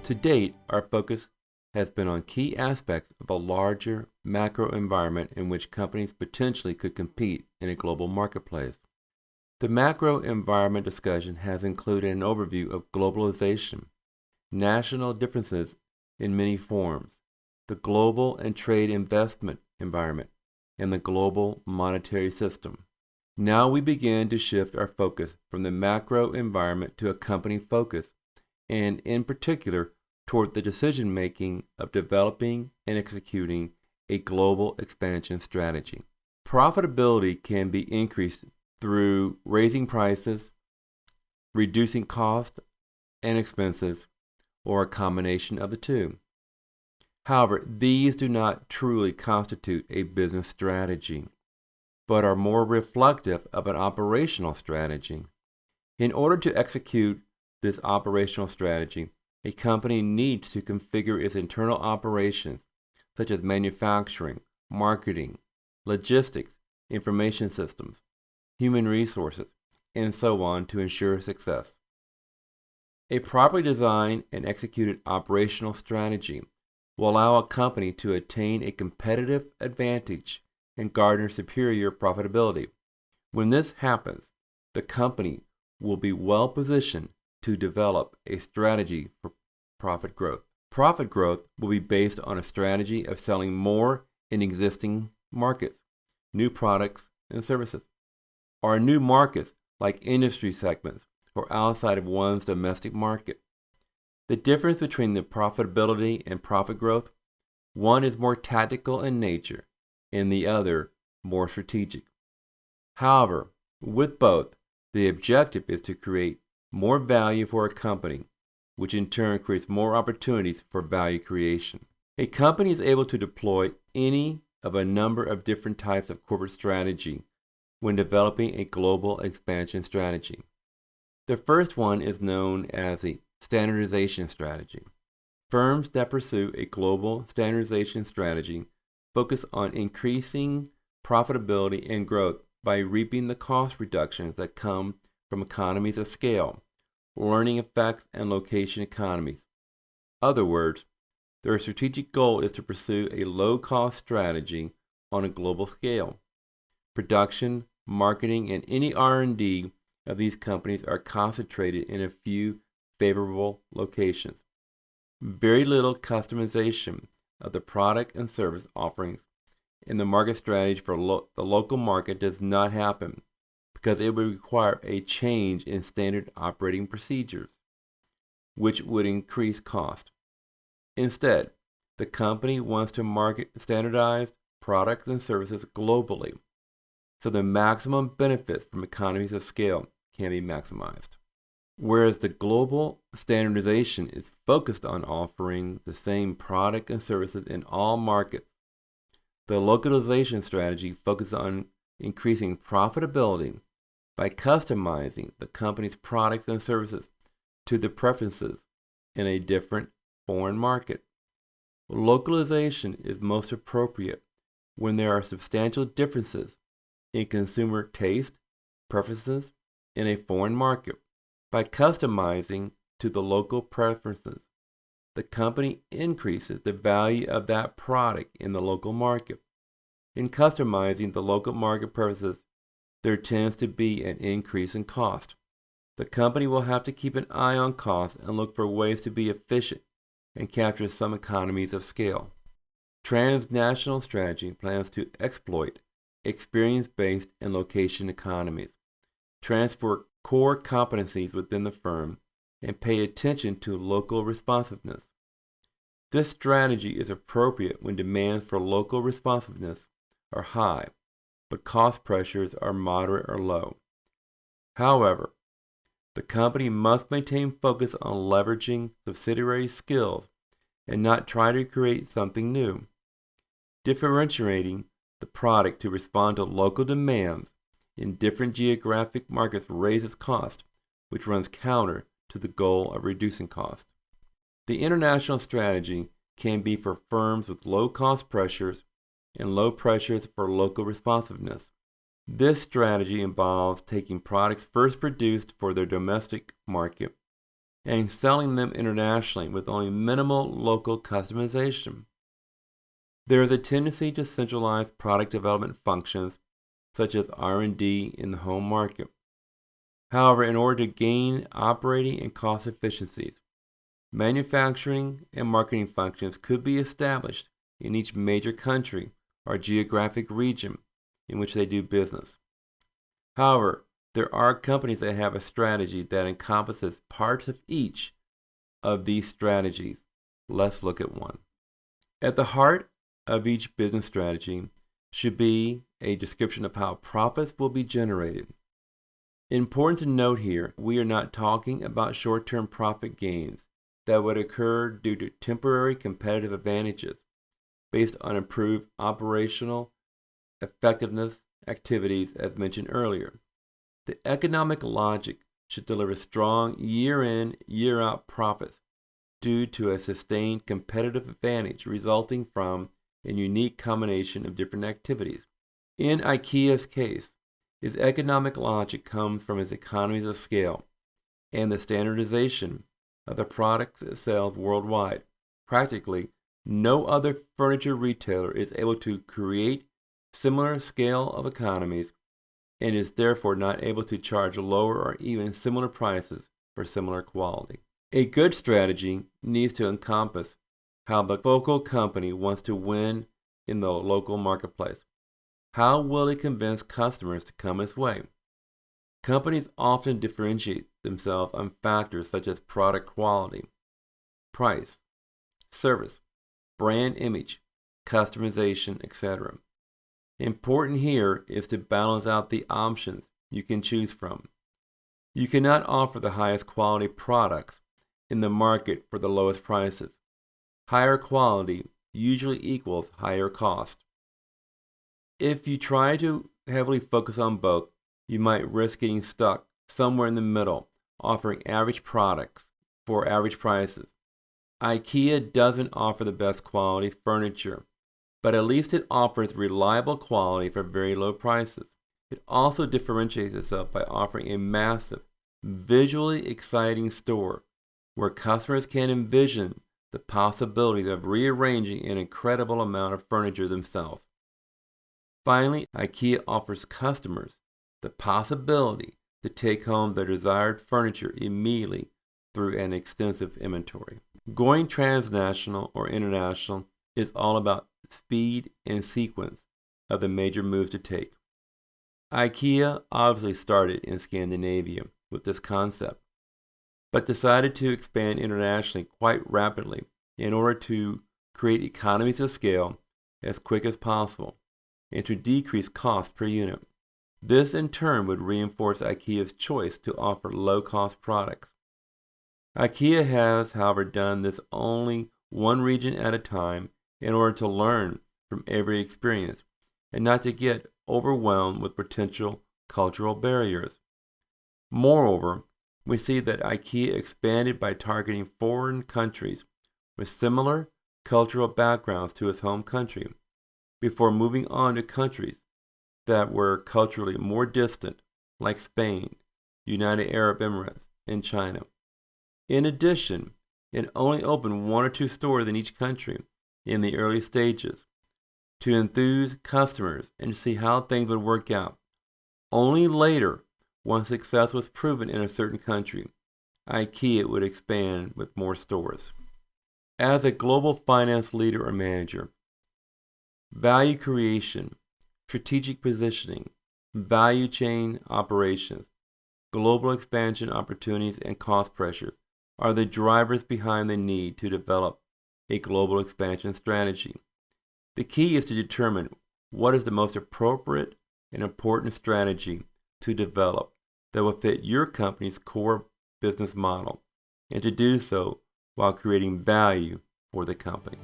To date, our focus has been on key aspects of a larger macro environment in which companies potentially could compete in a global marketplace. The macro environment discussion has included an overview of globalization, national differences in many forms, the global and trade investment environment, and the global monetary system. Now we begin to shift our focus from the macro environment to a company focus, and in particular toward the decision-making of developing and executing a global expansion strategy. Profitability can be increased through raising prices, reducing costs and expenses, or a combination of the two. However, these do not truly constitute a business strategy, but are more reflective of an operational strategy. In order to execute this operational strategy, a company needs to configure its internal operations, such as manufacturing, marketing, logistics, information systems, human resources, and so on to ensure success. A properly designed and executed operational strategy will allow a company to attain a competitive advantage and garner superior profitability. When this happens, the company will be well positioned to develop a strategy for profit growth. Profit growth will be based on a strategy of selling more in existing markets, new products and services, or new markets like industry segments or outside of one's domestic market. The difference between the profitability and profit growth, one is more tactical in nature and the other more strategic. However, with both, the objective is to create more value for a company, which in turn creates more opportunities for value creation. A company is able to deploy any of a number of different types of corporate strategy when developing a global expansion strategy. The first one is known as the standardization strategy. Firms that pursue a global standardization strategy focus on increasing profitability and growth by reaping the cost reductions that come from economies of scale, learning effects, and location economies. In other words, their strategic goal is to pursue a low-cost strategy on a global scale. Production, marketing, and any R&D of these companies are concentrated in a few favorable locations. Very little customization of the product and service offerings in the market strategy for the local market does not happen because it would require a change in standard operating procedures, which would increase cost. Instead, the company wants to market standardized products and services globally, so the maximum benefits from economies of scale can be maximized. Whereas the global standardization is focused on offering the same product and services in all markets, the localization strategy focuses on increasing profitability by customizing the company's products and services to the preferences in a different foreign market. Localization is most appropriate when there are substantial differences in consumer taste, preferences in a foreign market. By customizing to the local preferences, the company increases the value of that product in the local market. In customizing the local market preferences, there tends to be an increase in cost. The company will have to keep an eye on costs and look for ways to be efficient and capture some economies of scale. Transnational strategy plans to exploit experience-based and location economies, transfer core competencies within the firm, and pay attention to local responsiveness. This strategy is appropriate when demands for local responsiveness are high, but cost pressures are moderate or low. However, the company must maintain focus on leveraging subsidiary skills and not try to create something new. Differentiating the product to respond to local demands in different geographic markets raises cost, which runs counter to the goal of reducing cost. The international strategy can be for firms with low cost pressures and low pressures for local responsiveness. This strategy involves taking products first produced for their domestic market and selling them internationally with only minimal local customization. There is a tendency to centralize product development functions such as R&D in the home market. However, in order to gain operating and cost efficiencies, manufacturing and marketing functions could be established in each major country or geographic region in which they do business. However, there are companies that have a strategy that encompasses parts of each of these strategies. Let's look at one. At the heart of each business strategy should be a description of how profits will be generated. Important to note here, we are not talking about short-term profit gains that would occur due to temporary competitive advantages based on improved operational effectiveness activities as mentioned earlier. The economic logic should deliver strong year-in, year-out profits due to a sustained competitive advantage resulting from a unique combination of different activities. In IKEA's case, its economic logic comes from its economies of scale and the standardization of the products it sells worldwide. Practically, no other furniture retailer is able to create similar scale of economies and is therefore not able to charge lower or even similar prices for similar quality. A good strategy needs to encompass how the focal company wants to win in the local marketplace. How will it convince customers to come its way? Companies often differentiate themselves on factors such as product quality, price, service, brand image, customization, etc. Important here is to balance out the options you can choose from. You cannot offer the highest quality products in the market for the lowest prices. Higher quality usually equals higher cost. If you try to heavily focus on both, you might risk getting stuck somewhere in the middle, offering average products for average prices. IKEA doesn't offer the best quality furniture, but at least it offers reliable quality for very low prices. It also differentiates itself by offering a massive, visually exciting store where customers can envision the possibility of rearranging an incredible amount of furniture themselves. Finally, IKEA offers customers the possibility to take home their desired furniture immediately through an extensive inventory. Going transnational or international is all about speed and sequence of the major moves to take. IKEA obviously started in Scandinavia with this concept, but decided to expand internationally quite rapidly in order to create economies of scale as quick as possible and to decrease cost per unit. This in turn would reinforce IKEA's choice to offer low-cost products. IKEA has, however, done this only one region at a time in order to learn from every experience and not to get overwhelmed with potential cultural barriers. Moreover, we see that IKEA expanded by targeting foreign countries with similar cultural backgrounds to its home country before moving on to countries that were culturally more distant, like Spain, United Arab Emirates, and China. In addition, it only opened 1 or 2 stores in each country in the early stages to enthuse customers and to see how things would work out. Only later, once success was proven in a certain country, IKEA would expand with more stores. As a global finance leader or manager, value creation, strategic positioning, value chain operations, global expansion opportunities, and cost pressures are the drivers behind the need to develop a global expansion strategy. The key is to determine what is the most appropriate and important strategy to develop that will fit your company's core business model, and to do so while creating value for the company.